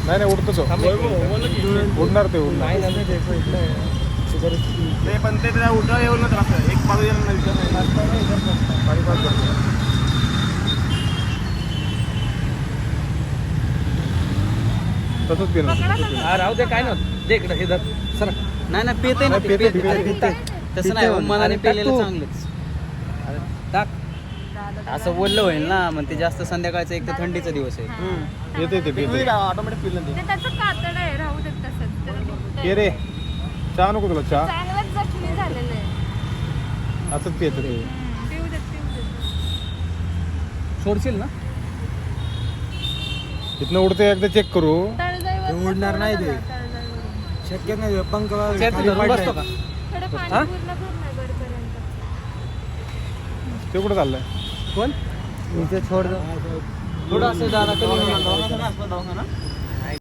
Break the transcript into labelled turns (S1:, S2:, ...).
S1: नाही उडतोच उडणार ते उडणार
S2: ते पण ते त्याला उठा येऊन त्रास आहे. एक बाजू येणार
S1: तसंच पिणार
S3: राहू दे काय नव्हतं दे इकडं हे धर सर
S4: नाही नाही पेते ना
S1: पेते,
S4: पेते
S1: पेते.
S4: तसं नाही मनाने
S3: आणि टाक
S4: पेलेलं
S3: तू.
S4: चांगलंच
S3: टाक
S4: असं बोललं होईल ना मग ते जास्त संध्याकाळचा एक तर थंडीचा दिवस आहे
S1: येते ते पेते
S2: ऑटोमॅटिक पिलं ते
S5: ते त्याचं कातड आहे राहू देत तसंच त्याला दुखतंय.
S1: ये रे चहा नको तुला चहा
S5: चांगलंच जखमी झालेलं आहे
S1: असंच पियचं ते
S5: पिऊ देत
S3: सोडशील ना
S1: इथनं उडते एकदा चेक करू
S5: तळजाईवर
S2: उडणार नाही ते.
S5: तळजाईवरून.
S2: शक्य नाही पंख
S3: चेक धरून बसतो का
S5: थोडं पाणी
S3: हा?
S5: पूर्ण भरणार वरपर्यंत
S1: ते कुठं चाललंय
S3: कोण
S2: छोड
S3: थोडं असं दादा कमी होणार.